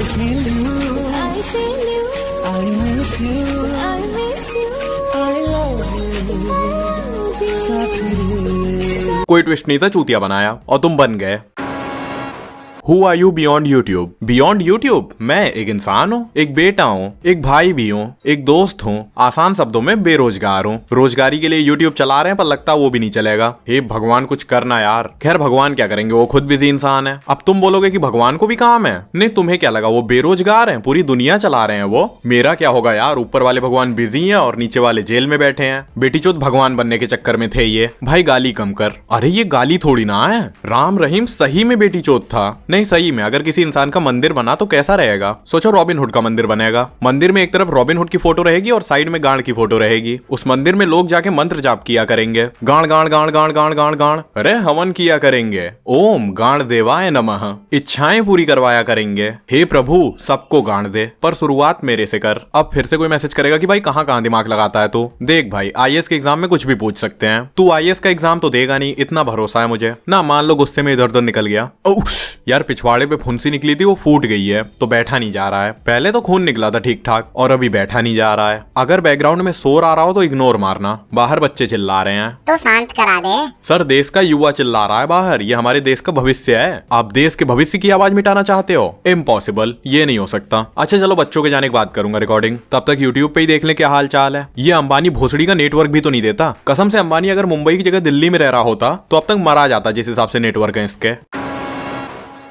feel you, I feel you, I miss you, I miss you, I love you, love you. साथी। कोई twist नहीं था, चूतिया बनाया और तुम बन गए। Who are you beyond YouTube? Beyond YouTube? मैं एक इंसान हूँ, एक बेटा हूँ, एक भाई भी हूँ, एक दोस्त हूँ, आसान शब्दों में बेरोजगार हूँ। रोजगारी के लिए YouTube चला रहे हैं पर लगता वो भी नहीं चलेगा। हे भगवान कुछ करना यार। खैर भगवान क्या करेंगे, वो खुद बिजी इंसान है। अब तुम बोलोगे कि भगवान को भी काम है। नहीं, तुम्हें क्या लगा वो बेरोजगार हैं, पूरी दुनिया चला रहे हैं वो। मेरा क्या होगा यार, ऊपर वाले भगवान बिजी हैं और नीचे वाले जेल में बैठे हैं। बेटी चोद भगवान बनने के चक्कर में थे ये। भाई गाली कम कर। अरे ये गाली थोड़ी ना है, राम रहीम सही में बेटी चोद था। नहीं सही में अगर किसी इंसान का मंदिर बना तो कैसा रहेगा। सोचो रॉबिन हुड का मंदिर बनेगा। मंदिर में एक तरफ रॉबिन हुड की फोटो रहेगी और साइड में गांड की फोटो रहेगी। उस मंदिर में लोग जाके मंत्र जाप किया करेंगे, गांड गांड गांड गांड गांड गांड गांड, अरे हवन किया करेंगे, ओम गांड देवाय नमः, इच्छाएं पूरी करवाया करेंगे। हे प्रभु सबको गांड दे, पर शुरुआत मेरे से कर। अब फिर से कोई मैसेज करेगा कि भाई कहाँ कहाँ दिमाग लगाता है तू। देख भाई आईएएस के एग्जाम में कुछ भी पूछ सकते हैं, तू आईएएस का एग्जाम तो देगा नहीं, इतना भरोसा है मुझे ना। मान लो गुस्से में इधर उधर निकल गया, यार पिछवाड़े पे फुंसी निकली थी वो फूट गई है तो बैठा नहीं जा रहा है। पहले तो खून निकला था ठीक ठाक और अभी बैठा नहीं जा रहा है। अगर बैकग्राउंड में शोर आ रहा हो तो इग्नोर मारना, बाहर बच्चे चिल्ला रहे हैं तो शांत करा दे। सर देश का युवा चिल्ला रहा है बाहर, ये हमारे देश का भविष्य है। आप देश के भविष्य की आवाज मिटाना चाहते हो? इम्पॉसिबल, ये नहीं हो सकता। अच्छा चलो बच्चों के जाने की बात करूंगा रिकॉर्डिंग, तब तक यूट्यूब पे ही देख ले क्या हाल चाल है। ये अंबानी भोसड़ी का नेटवर्क भी तो नहीं देता। कसम से अंबानी अगर मुंबई की जगह दिल्ली में रह रहा होता तो अब तक मरा जाता जिस हिसाब से नेटवर्क है इसके।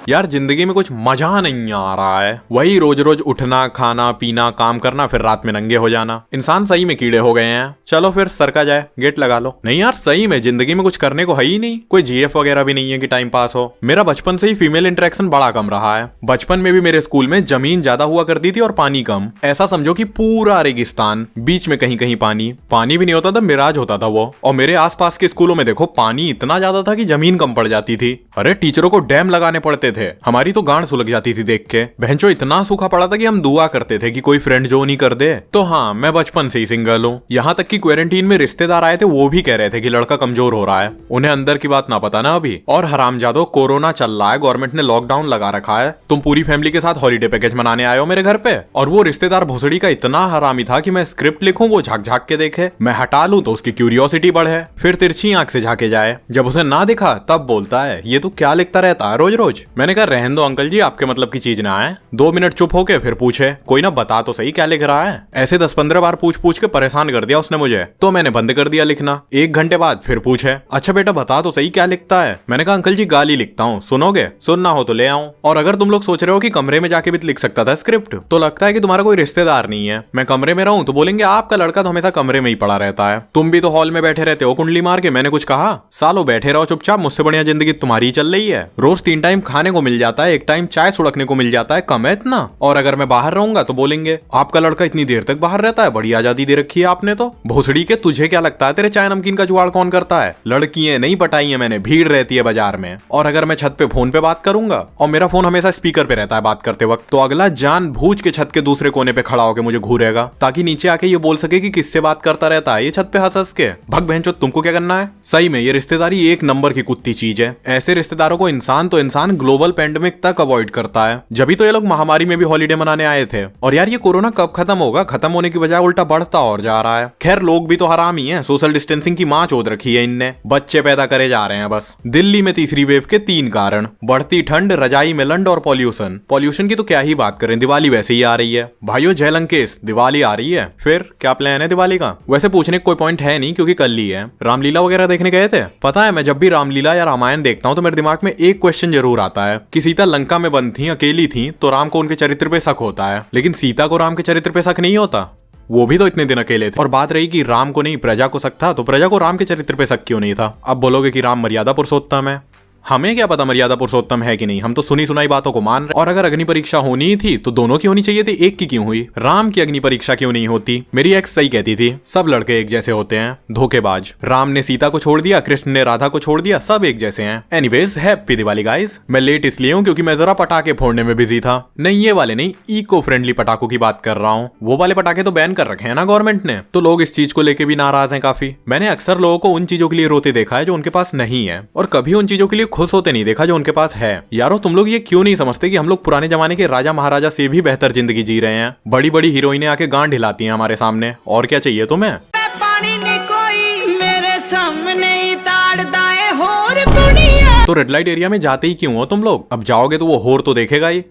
यार जिंदगी में कुछ मजा नहीं आ रहा है, वही रोज रोज उठना खाना पीना काम करना फिर रात में नंगे हो जाना। इंसान सही में कीड़े हो गए हैं। चलो फिर सरका जाए, गेट लगा लो। नहीं यार सही में जिंदगी में कुछ करने को है ही नहीं, कोई जीएफ वगैरह भी नहीं है कि टाइम पास हो। मेरा बचपन से ही फीमेल इंटरेक्शन बड़ा कम रहा है। बचपन में भी मेरे स्कूल में जमीन ज्यादा हुआ करती थी और पानी कम। ऐसा समझो कि पूरा रेगिस्तान, बीच में कहीं कहीं पानी भी नहीं होता था, मिराज होता था वो। और मेरे आसपास के स्कूलों में देखो पानी इतना ज्यादा था कि जमीन कम पड़ जाती थी। अरे टीचरों को डैम लगाने पड़ते थे, हमारी तो गांड सुलग जाती थी देख के। बहनचो इतना सूखा पड़ा था कि हम दुआ करते थे कि कोई फ्रेंड जो नहीं कर दे। तो हाँ मैं बचपन से ही सिंगल हूँ। यहाँ तक कि क्वारंटीन में रिश्तेदार आए थे वो भी कह रहे थे कि लड़का कमजोर हो रहा है, उन्हें अंदर की बात ना पता ना अभी। और हरामजादो कोरोना चल रहा है, गवर्नमेंट ने लॉकडाउन लगा रखा है, तुम पूरी फैमिली के साथ हॉलीडे पैकेज मनाने आए हो मेरे घर पे। और वो रिश्तेदार भोसड़ी का इतना हरामी था कि मैं स्क्रिप्ट लिखूं वो झाक झाक के देखे, मैं हटा लूं तो उसकी क्यूरियोसिटी बढ़े, फिर तिरछी आंख से झाके जाए। जब उसे ना दिखा तब बोलता है ये तो क्या लिखता रहता है रोज रोज। मैंने कहा रहने दो अंकल जी, आपके मतलब की चीज ना है। 2 मिनट चुप होके फिर पूछे कोई ना बता तो सही क्या लिख रहा है। ऐसे 10-15 बार पूछ पूछ के परेशान कर दिया उसने मुझे, तो मैंने बंद कर दिया लिखना। 1 घंटे बाद फिर पूछे अच्छा बेटा बता तो सही क्या लिखता है। मैंने कहा अंकल जी गाली लिखता हूँ, सुनोगे? सुनना हो तो ले आऊं। और अगर तुम लोग सोच रहे हो कि कमरे में जाके भी लिख सकता था स्क्रिप्ट, तो लगता है कि तुम्हारा कोई रिश्तेदार नहीं है। मैं कमरे में रहूं तो बोलेंगे आपका लड़का तो हमेशा कमरे में ही पड़ा रहता है, तुम भी तो हॉल में बैठे रहते हो कुंडली मार के। मैंने कुछ कहा? सालों बैठे रहो चुपचाप, मुझसे बढ़िया जिंदगी तुम्हारी ही चल रही है। रोज 3 टाइम खाने को मिल जाता है, 1 टाइम चाय सुड़कने को मिल जाता है, कम है इतना? और अगर मैं बाहर रहूंगा तो बोलेंगे आपका लड़का इतनी देर तक बाहर रहता है, बड़ी आजादी दे रखी है आपने तो। भोसड़ी के तुझे क्या लगता है तेरे चाय नमकीन का जुगाड़ कौन करता है? लड़कियां नहीं पटाई है मैंने, भीड़ रहती है बाजार में। और अगर मैं छत पे फोन पे बात करूंगा और मेरा फोन हमेशा स्पीकर पे रहता है बात करते वक्त, तो अगला जानबूझ के छत के दूसरे कोने पे खड़ा होकर मुझे घूरेगा ताकि नीचे आके ये बोल सके कि किससे बात करता रहता है ये छत पे हंस हंस के। भग बहनचोद तुमको क्या करना है? सही में ये रिश्तेदारी 1 नंबर की कुत्ती चीज है। ऐसे रिश्तेदारों को इंसान तो इंसान ग्लोबल पेंडेमिक तक अवॉइड करता है। जब तो ये लोग महामारी में भी हॉलीडे मनाने आए थे। और यार ये कोरोना कब खत्म होगा? खत्म होने की बजाय उल्टा बढ़ता और जा रहा है। खैर लोग भी तो हराम ही हैं, सोशल डिस्टेंसिंग की मां चोद रखी है इनने, बच्चे पैदा करे जा रहे हैं बस। दिल्ली में तीसरी वेव के 3 कारण, बढ़ती ठंड, रजाई में लंड और पॉल्यूशन। पॉल्यूशन की तो क्या ही बात करें, दिवाली वैसे ही आ रही है भाइयों। जय लंकेश दिवाली आ रही है, फिर क्या प्लान है दिवाली का? वैसे पूछने का कोई पॉइंट है नहीं क्योंकि कल ही है। रामलीला वगैरह देखने गए थे? पता है मैं जब भी रामलीला या रामायण देखता हूँ तो मेरे दिमाग में एक क्वेश्चन जरूर आता है कि सीता लंका में बंद थी, अकेली थी, तो राम को उनके चरित्र पे शक होता है, लेकिन सीता को राम के चरित्र पे शक नहीं होता। वो भी तो इतने दिन अकेले थे। और बात रही कि राम को नहीं प्रजा को शक था, तो प्रजा को राम के चरित्र पे शक क्यों नहीं था? अब बोलोगे कि राम मर्यादा पुरुषोत्तम है, हमें क्या पता मर्यादा पुरुषोत्तम है कि नहीं, हम तो सुनी सुनाई बातों को मान रहे। और अगर अग्नि परीक्षा होनी थी तो दोनों की होनी चाहिए थी, एक की क्यों हुई? राम की अग्नि परीक्षा क्यों नहीं होती? मेरी एक्स सही कहती थी सब लड़के एक जैसे होते हैं, धोखेबाज। राम ने सीता को छोड़ दिया, कृष्ण ने राधा को छोड़ दिया, सब एक जैसे हैं। Anyways happy Diwali guys. मैं लेट इसलिए हूँ क्योंकि मैं जरा पटाखे फोड़ने में बिजी था। नहीं ये वाले नहीं, इको फ्रेंडली पटाखों की बात कर रहा हूँ। वो वाले पटाखे तो बैन कर रखे हैं ना गवर्नमेंट ने, तो लोग इस चीज को लेके भी नाराज हैं काफी। मैंने अक्सर लोगों को उन चीजों के लिए रोते देखा है जो उनके पास नहीं है, और कभी उन चीजों के लिए खुश होते नहीं देखा जो उनके पास है। यारो तुम लोग ये क्यों नहीं समझते कि हम लोग पुराने जमाने के राजा महाराजा से भी बेहतर जिंदगी जी रहे हैं। बड़ी बड़ी हीरोइनें आके गांड हिलाती हैं हमारे सामने, और क्या चाहिए तुम्हें। पानी ने कोई मेरे सामने ही ताड़दा है होर बुढ़िया। तो रेड लाइट एरिया में जाते ही क्यों हो तुम लोग। अब जाओगे तो वो होर तो देखेगा ही।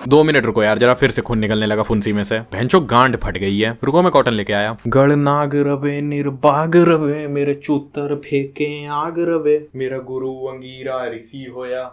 2 मिनट रुको यार, जरा फिर से खून निकलने लगा फुंसी में से। भैंचो गांड फट गई है। रुको मैं कॉटन लेके आया। गणनाग रवे निर्बाग रवे, मेरे चूतर फेंके आग रवे, मेरा गुरु अंगीरा ऋषि होया।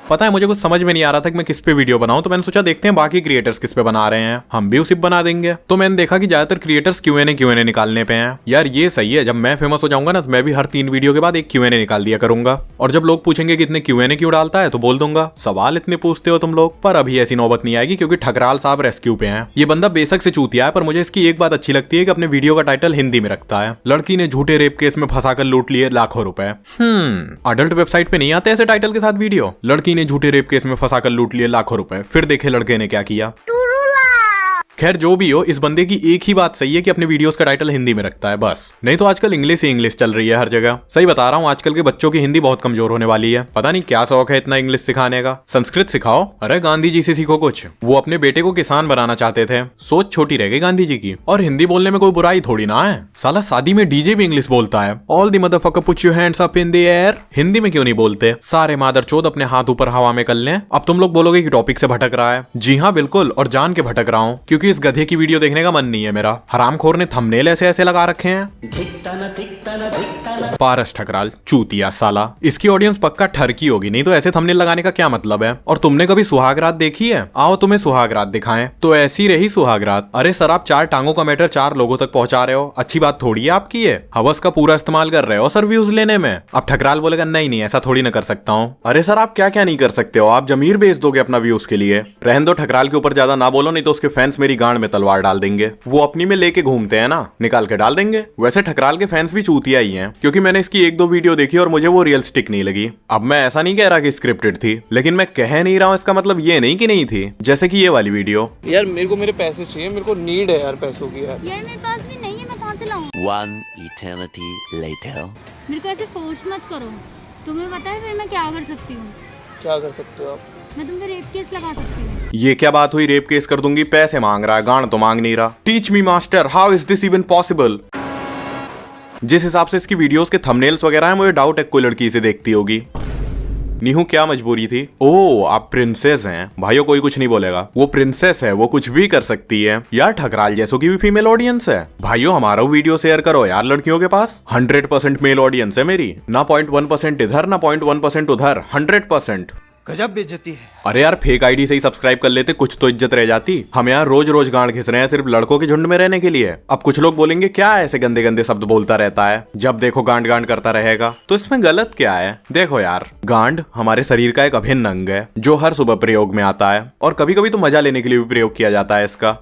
पता है मुझे कुछ समझ में नहीं आ रहा था कि मैं किस पे वीडियो बनाऊं, तो मैंने सोचा देखते हैं बाकी क्रिएटर्स किस पे बना रहे हैं, हम भी उसी पे बना देंगे। तो मैंने देखा कि ज्यादातर क्रिएटर्स क्यूएनए निकालने पे हैं। यार ये सही है, जब मैं फेमस हो जाऊंगा ना तो मैं भी हर 3 वीडियो के बाद एक क्यूएनए निकाल दिया करूंगा। और जब लोग पूछेंगे कि इतने क्यूएनए क्यों डालता है तो बोल दूंगा सवाल इतने पूछते हो तुम लोग। पर अभी ऐसी नौबत नहीं आएगी क्योंकि ठकराल साहब रेस्क्यू पे हैं। ये बंदा बेशक से चूतिया है, पर मुझे इसकी एक बात अच्छी लगती है कि अपने वीडियो का टाइटल हिंदी में रखता है। लड़की ने झूठे रेप केस में फंसाकर लूट लिए लाखों रुपए। अडल्ट वेबसाइट पे नहीं आते ऐसे टाइटल के साथ वीडियो। लड़की ने झूठे रेप केस में फंसाकर लूट लिए लाखों रुपए, फिर देखे लड़के ने क्या किया। खैर जो भी हो, इस बंदे की एक ही बात सही है कि अपने वीडियोस का टाइटल हिंदी में रखता है बस। नहीं तो आजकल इंग्लिश ही इंग्लिश चल रही है हर जगह। सही बता रहा हूँ, आजकल के बच्चों की हिंदी बहुत कमजोर होने वाली है। पता नहीं क्या शौक है इतना इंग्लिश सिखाने का। संस्कृत सिखाओ, अरे गांधी जी से सीखो कुछ। वो अपने बेटे को किसान बनाना चाहते थे, सोच छोटी रह गई गांधी जी की। और हिंदी बोलने में कोई बुराई थोड़ी ना है। साला शादी में डीजे भी इंग्लिश बोलता है। All the motherfucker put your hands up in the air. Hindi में क्यों नहीं बोलते। सारे मादरचोद अपने हाथ ऊपर हवा में कर लें। अब तुम लोग बोलोगे कि टॉपिक से भटक रहा है। जी हाँ बिल्कुल, और जान के भटक रहा हूँ, क्योंकि इस गधे की वीडियो देखने का मन नहीं है मेरा। हरामखोर ने थंबनेल ऐसे ऐसे लगा रखे हैं। पारस ठकराल चूतिया साला। इसकी ऑडियंस पक्का ठरकी होगी, नहीं तो ऐसे थंबनेल लगाने का क्या मतलब है। और तुमने कभी सुहाग रात देखी है। आओ तुम्हें सुहाग रात दिखाएं। तो ऐसी रही सुहाग रात। अरे सर आप 4 टांगों का मैटर 4 लोगों तक पहुंचा रहे हो, अच्छी बात थोड़ी है आपकी है। हवस का पूरा इस्तेमाल कर रहे हो सर व्यूज लेने में। अब ठकराल बोलेगा नहीं ऐसा थोड़ी ना कर सकता हूँ। अरे सर आप क्या क्या नहीं कर सकते हो, आप जमीर बेच दोगे अपना व्यूज के लिए। रहन दो, ठकराल के ऊपर ज्यादा ना बोलो, नहीं तो उसके फैंस मेरी गांड में तलवार डाल देंगे। वो अपनी में लेके घूमते हैं ना, निकाल के डाल देंगे। वैसे ठकराल के फैंस भी चूतिया ही हैं, क्योंकि मैंने इसकी 1-2 वीडियो देखी और मुझे वो रियलिस्टिक नहीं लगी। अब मैं ऐसा नहीं कह रहा कि स्क्रिप्टेड थी, लेकिन मैं कह नहीं रहा हूँ इसका मतलब ये नहीं कि नहीं थी। जैसे कि ये वाली वीडियो। यार मेरे को मेरे पैसे चाहिए, मेरे को नीड है यार पैसों की यार मेरे पास भी नहीं है, मैं कहाँ से लाऊं। 1 eternity later. मेरे को ऐसे फोर्स मत करो, तुम्हें पता है फिर मैं क्या कर सकती हूँ। क्या कर सकते हो आप। मैं तुम पे रेप केस लगा सकती हूँ। ये क्या बात हुई, रेप केस कर दूंगी। पैसे मांग रहा है, गांड तो मांग नहीं रहा। Teach me master, how is this even possible. जिस हिसाब से इसकी वीडियोस के थंबनेल्स वगैरह हैं, मुझे डाउट है कोई लड़की इसे देखती होगी। नीहू क्या मजबूरी थी। ओ आप प्रिंसेस हैं भाइयों, कोई कुछ नहीं बोलेगा। वो प्रिंसेस है, वो कुछ भी कर सकती है। यार ठकराल जैसों की भी फीमेल ऑडियंस है भाइयों। हमारा वीडियो शेयर करो यार लड़कियों के पास। 100% मेल ऑडियंस है मेरी, ना 0.1% इधर ना 0.1% उधर, 100%। गजब बेइज्जती है। अरे यार फेक आईडी से ही सब्सक्राइब कर लेते, कुछ तो इज्जत रह जाती। हम यार रोज रोज गांड घिस रहे हैं सिर्फ लड़कों के झुंड में रहने के लिए। अब कुछ लोग बोलेंगे क्या ऐसे गंदे गंदे शब्द बोलता रहता है, जब देखो गांड गांड करता रहेगा। तो इसमें गलत क्या है। देखो यार, गांड हमारे शरीर का एक अभिन्न अंग है जो हर सुबह प्रयोग में आता है, और कभी कभी तो मजा लेने के लिए भी प्रयोग किया जाता है इसका।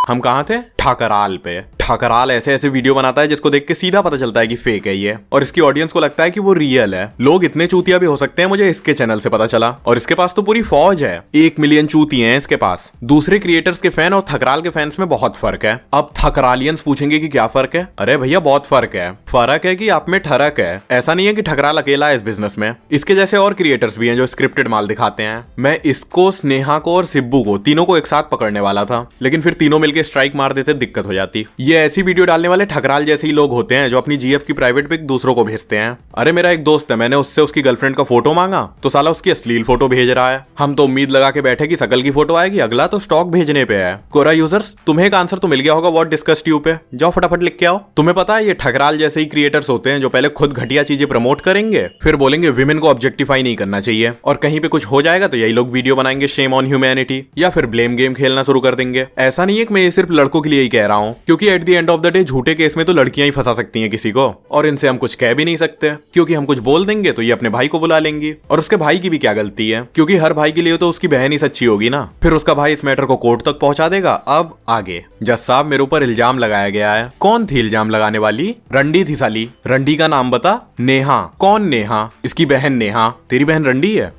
हम कहाँ थे, ठकराल पे। ठकराल ऐसे ऐसे वीडियो बनाता है जिसको देख के सीधा पता चलता है कि फेक है ये, और इसकी ऑडियंस को लगता है कि वो रियल है। लोग इतने चूतिया भी हो सकते हैं, मुझे इसके चैनल से पता चला। और इसके पास तो पूरी फौज है, 1 मिलियन चूतिए हैं इसके पास। दूसरे क्रिएटर्स के फैन और ठकराल के फैंस में बहुत फर्क है। अब ठकरालियंस पूछेंगे कि क्या फर्क है। अरे भैया बहुत फर्क है। फर्क है कि आप में ठरक है। ऐसा नहीं है कि ठकराल अकेला है इस बिजनेस में। इसके जैसे और क्रिएटर्स भी हैं जो स्क्रिप्टेड माल दिखाते हैं। मैं इसको, स्नेहा को और सिब्बू को, तीनों को एक साथ पकड़ने वाला था, लेकिन फिर तीनों मिलकर स्ट्राइक मार देते, दिक्कत हो जाती। ये ऐसी वीडियो डालने वाले ठकराल जैसे ही लोग होते हैं जो अपनी जीएफ की प्राइवेट पिक दूसरों को भेजते हैं। अरे मेरा एक दोस्त है, मैंने उससे उसकी गर्लफ्रेंड का फोटो मांगा तो साला उसकी अश्लील फोटो भेज रहा है। हम तो उम्मीद लगा के बैठे कि शकल की फोटो आएगी, अगला तो स्टॉक भेजने पे है। कोरा यूजर्स, तुम्हें एक आंसर तो मिल गया होगा व्हाट डिस्कस ट्यूब पे, जाओ फटाफट लिख के आओ। तुम्हें पता है ये ठकराल जैसे ही क्रिएटर्स होते हैं जो पहले खुद घटिया चीजें प्रमोट करेंगे, फिर बोलेंगे विमेन को ऑब्जेक्टिफाई नहीं करना चाहिए, और कहीं पे कुछ हो जाएगा तो यही लोग वीडियो बनाएंगे शेम ऑन ह्यूमैनिटी, या फिर ब्लेम गेम खेलना शुरू कर देंगे। ऐसा नहीं है कि मैं ये सिर्फ लड़कों के लिए ही कह रहा हूँ, क्योंकि at the end of the day झूठे केस में तो लड़कियां ही फंसा सकती हैं किसी को, और इनसे हम कुछ कह भी नहीं सकते, क्योंकि हम कुछ बोल देंगे तो ये अपने भाई को बुला लेंगी। और उसके भाई की भी क्या गलती है, क्योंकि हर भाई के लिए तो उसकी बहन ही सच्ची होगी ना। फिर उसका भाई इस मैटर को कोर्ट तक पहुंचा देगा। अब आगे, जज साहब मेरे ऊपर इल्जाम लगाया गया है। कौन थी इल्जाम लगाने वाली? रंडी थी साली। रंडी का नाम बता। नेहा। कौन नेहा? इसकी बहन नेहा। तेरी बहन रंडी है?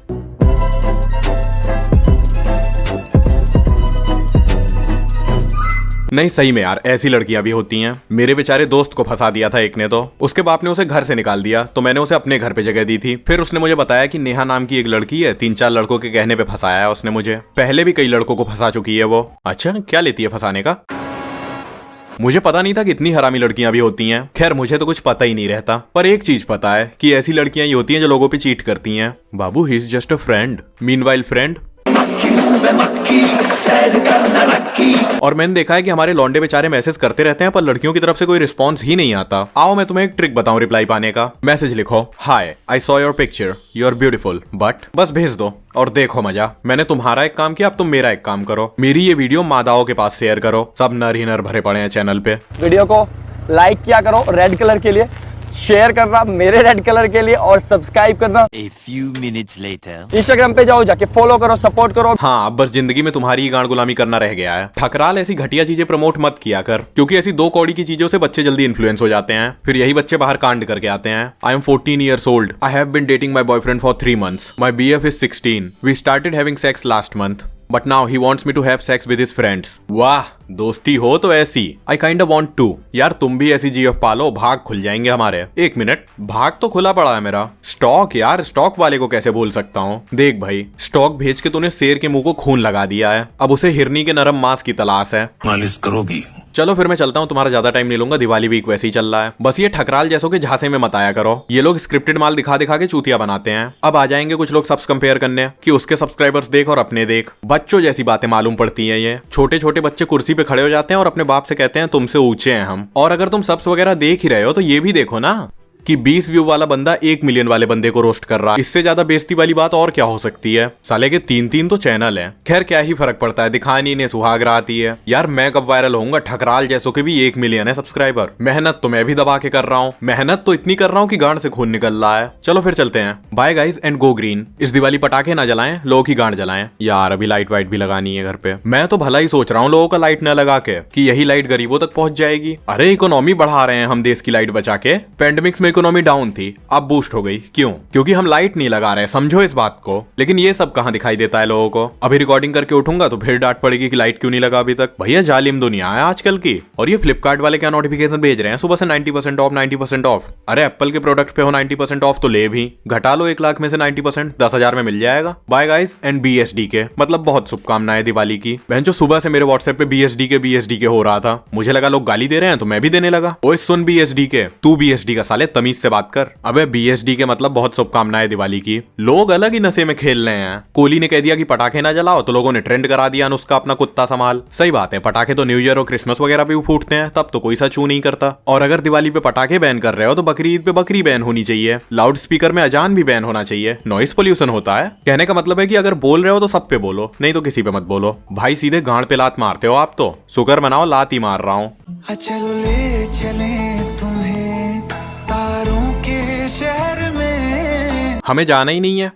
नहीं सही में यार, ऐसी लड़कियां भी होती हैं। मेरे बेचारे दोस्त को फंसा दिया था एक ने, तो उसके बाप ने उसे घर से निकाल दिया, तो मैंने उसे अपने घर पे जगह दी थी। फिर उसने मुझे बताया कि नेहा नाम की एक लड़की है, 3-4 लड़कों के कहने पे फंसाया है उसने मुझे। पहले भी कई लड़कों को फंसा चुकी है वो। अच्छा, क्या लेती है फंसाने का? मुझे पता नहीं था कि इतनी हरामी लड़कियां भी होती हैं। खैर मुझे तो कुछ पता ही नहीं रहता, पर एक चीज पता है कि ऐसी लड़कियां ही होती हैं जो लोगों पे चीट करती हैं। बाबू, he is just a friend, meanwhile friend. और मैंने देखा है कि हमारे लौंडे बेचारे मैसेज करते रहते हैं पर लड़कियों की तरफ से कोई रिस्पॉन्स ही नहीं आता। आओ मैं तुम्हें एक ट्रिक बताऊं रिप्लाई पाने का। मैसेज लिखो, hi I saw your picture, you are beautiful, but बस भेज दो और देखो मजा। मैंने तुम्हारा एक काम किया, अब तुम मेरा एक काम करो। मेरी ये वीडियो मादाओं के पास शेयर करो। सब नर ही नर भरे पड़े हैं चैनल पे। वीडियो को लाइक किया करो रेड कलर के लिए, शेयर करना मेरे रेड कलर के लिए और सब्सक्राइब करना। A few minutes later. Instagram पे जाओ, जाके फॉलो करो, सपोर्ट करो। हाँ, अब बस जिंदगी में तुम्हारी ही गांड गुलामी करना रह गया है। ठकराल ऐसी घटिया चीजें प्रमोट मत किया कर, क्योंकि ऐसी 2 कौड़ी की चीजों से बच्चे जल्दी इन्फ्लुएंस हो जाते हैं। फिर यही बच्चे बाहर कांड करके आते हैं। I am 14 years old. I have been dating my boyfriend for 3 months. My BF is 16. We started having sex last month. But now he wants me to have sex with his friends. वाह, दोस्ती हो तो ऐसी। I kinda want to. यार तुम भी ऐसी GF पालो, भाग खुल जाएंगे हमारे। 1 मिनट, भाग तो खुला पड़ा है मेरा। स्टॉक यार, स्टॉक वाले को कैसे बोल सकता हूँ। देख भाई, स्टॉक भेज के तूने शेर के मुंह को खून लगा दिया है। अब उसे हिरनी के नरम मांस की तलाश है। मालिश करोगी? चलो फिर मैं चलता हूँ, तुम्हारा ज्यादा टाइम नहीं लूंगा। दिवाली वीक वैसे ही चल रहा है। बस ये ठकराल जैसों के झांसे में मत आया करो। ये लोग स्क्रिप्टेड माल दिखा दिखा के चूतिया बनाते हैं। अब आ जाएंगे कुछ लोग सब्स कंपेयर करने कि उसके सब्सक्राइबर्स देख और अपने देख। बच्चों जैसी बातें मालूम पड़ती हैं ये। छोटे छोटे बच्चे कुर्सी पे खड़े हो जाते हैं और अपने बाप से कहते हैं तुमसे ऊंचे हैं हम। और अगर तुम सब्स वगैरह देख ही रहे हो तो ये भी देखो ना कि 20 व्यू वाला बंदा 1 मिलियन वाले बंदे को रोस्ट कर रहा है। इससे ज्यादा बेइज्जती वाली बात और क्या हो सकती है। साले के 3 तो चैनल हैं। खैर क्या ही फर्क पड़ता है, दिखानी ने सुहाग आती है। यार मैं कब वायरल होऊंगा, ठकराल जैसों के भी 1 मिलियन है सब्सक्राइबर। मेहनत तो मैं भी दबा के कर रहा हूँ। मेहनत तो इतनी कर रहा हूँ कि गांड से खून निकल रहा है। चलो फिर चलते हैं। Bye guys and go green. इस दिवाली पटाखे ना जलाएं, लोगों की गांड जलाएं। यार अभी लाइट वाइट भी लगानी है घर पे। मैं तो भला ही सोच रहा हूँ लोगों का लाइट न लगा के, कि यही लाइट गरीबों तक पहुंच जाएगी। अरे इकोनॉमी बढ़ा रहे हैं हम देश की लाइट बचा के। पेंडेमिक्स में इकोनॉमी डाउन थी, अब बूस्ट हो गई। क्यों? क्योंकि हम लाइट नहीं लगा रहे, समझो इस बात को। लेकिन ये सब कहां दिखाई देता है लोगों को। अभी रिकॉर्डिंग करके उठूंगा तो फिर डांट पड़ेगी कि लाइट क्यों नहीं लगा अभी तक। भैया जालिम दुनिया है आजकल की। और ये फ्लिपकार्ट वाले क्या नोटिफिकेशन भेज रहे हैं सुबह से 90% ऑफ 90% ऑफ। अरे एप्पल के प्रोडक्ट पे हो 90% ऑफ तो ले भी, घटा लो 1 लाख में से 90%, 10,000 में मिल जाएगा। बाय गाइस एंड BSD के, मतलब बहुत शुभकामनाएं दिवाली की। बहन जो सुबह से मेरे व्हाट्सएप पे BSD के हो रहा था। मुझे लगा लोग गाली दे रहे हैं तो मैं भी देने लगा। ओए सुन BSD के, तू BSD का साले तमीज से बात कर। अबे BSD के मतलब बहुत शुभकामनाएं दिवाली की। लोग अलग ही नशे में खेल रहे हैं। कोहली ने कह दिया कि पटाखे ना जलाओ तो लोगों ने ट्रेंड करा दिया अनुष्का अपना कुत्ता संभाल। सही बात है, पटाखे तो न्यू ईयर और क्रिसमस वगैरह पे भी फूटते हैं, तब तो कोई सा चू नहीं करता। और अगर दिवाली पे पटाखे बैन कर रहे हो तो बकरी ईद पे बकरी बैन होनी चाहिए। लाउड स्पीकर में अजान भी बैन होना चाहिए। नॉइस पोल्यूशन होता है। कहने का मतलब है कि अगर बोल रहे हो तो सब पे बोलो, नहीं तो किसी पे मत बोलो। भाई सीधे गांड पे लात मारते हो आप तो। शुक्र मनाओ लात ही मार रहा हूँ। चलो ले चले तुम्हें तारों के शहर में। हमें जाना ही नहीं है।